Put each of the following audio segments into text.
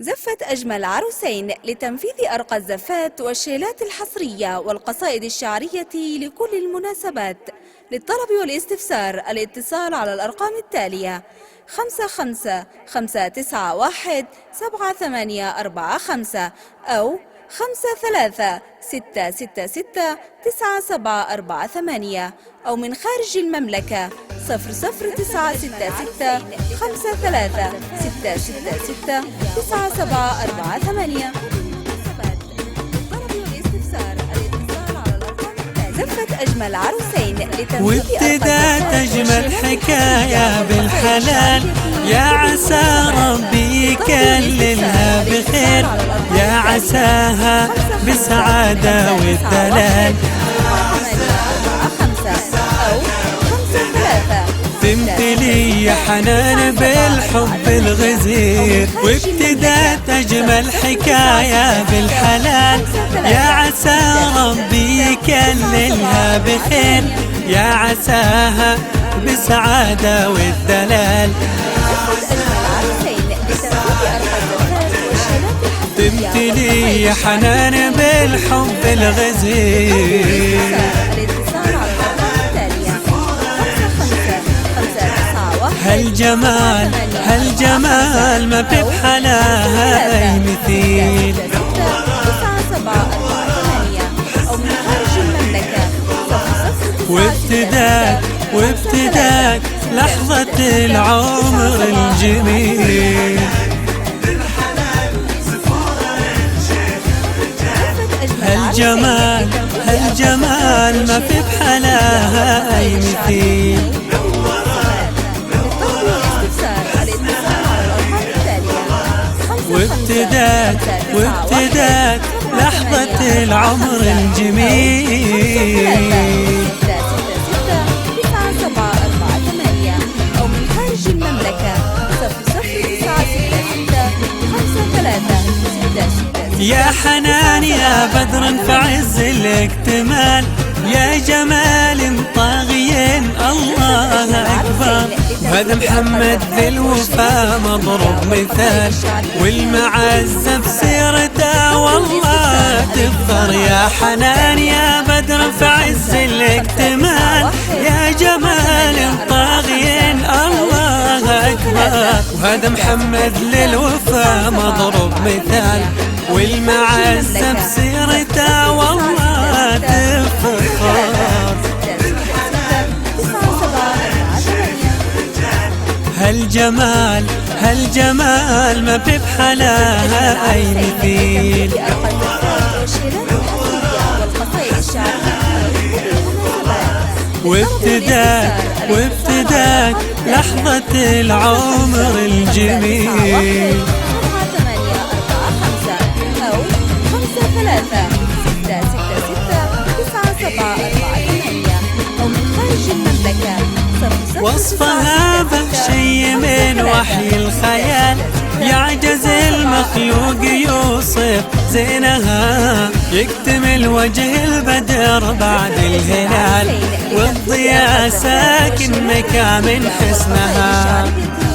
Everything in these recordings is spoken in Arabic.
زفت أجمل عروسين لتنفيذ أرقى الزفات والشيلات الحصرية والقصائد الشعرية لكل المناسبات. للطلب والاستفسار الاتصال على الأرقام التالية: 55 591 7845 أو 53 666 9748 أو من خارج المملكة 00 966 53 666 9748. زفت أجمل عروسين وابتدات أجمل حكاية بالحلال، يا عسى ربي يكللها بخير، يا عساها بسعادة والدلال. تمتلي يا حنان بالحب الغزير، وابتدات أجمل حكاية بالحلال، يا عسى ربي يكللها بخير، يا عساها بسعادة والدلال. تمتلي يا حنان بالحب الغزير، هالجمال هالجمال ما في بحلاها أي مثيل. وابتدات لحظة العمر الجميل، هالجمال هالجمال ما في بحلاها أي مثيل. وابتدات لحظة العمر الجميل، أو من خارج المملكة 00 يا حنان يا بدر في عز الاكتمال، يا جمال طاغي الله أكبر، هذا محمد ذي الوفا مضرب مثال، والمعزة بسيرته والله تفخر. يا حنان يا بدر في عز الاكتمال، يا جمال طاغي الله أكبر، وهذا محمد للوفا مضرب مثال، والمعزة بسيرته والله تفخر. هالجمال هالجمال ما في بحلاها أي مثيل. وابتدات لحظة العمر الجميل، وصفها بهشي من وحي الخيال، يعجز المخلوق يوصف زينها، يكتمل وجه البدر بعد الهلال، والضياء ساكن مكامن حسنها.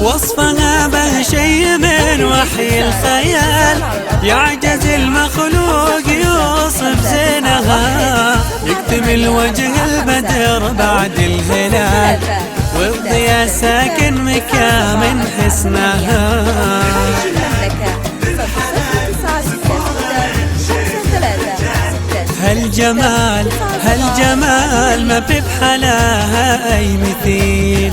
وصفها بهشي من وحي الخيال، يعجز المخلوق يوصف زينها، يكتمل وجه البدر بعد الهلال، والضياء ساكن مكامن حسنها. هالجمال هالجمال ما في بحلاها أي مثيل.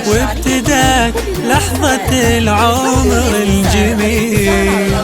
وابتدات لحظة العمر الجميل،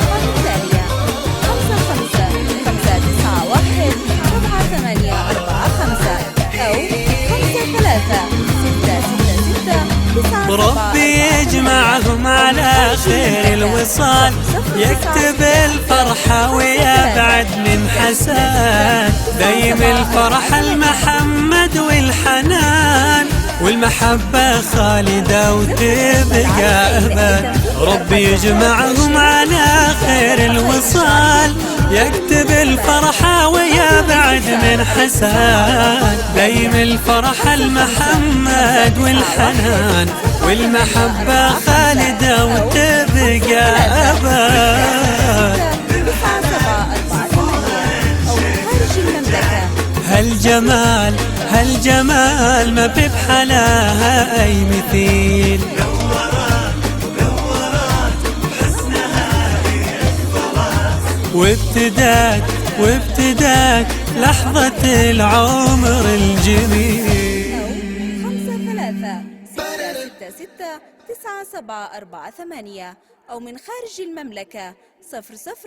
ربي يجمعهم على خير الوصال، يكتب الفرحة ويبعد من حسان، دايم الفرح المحمد والحنان، والمحبة خالدة وتبقى أبد. ربي يجمعهم على خير الوصال، يكتب الفرحة ويبعد من حسان. دايم الفرح المحمد والحنان، والمحبة خالدة وتبقى أبد. هالجمال هالجمال ما في بحلاها أي مثيل. وابتداك لحظة العمر الجميل. 536669748 أو من خارج المملكة 00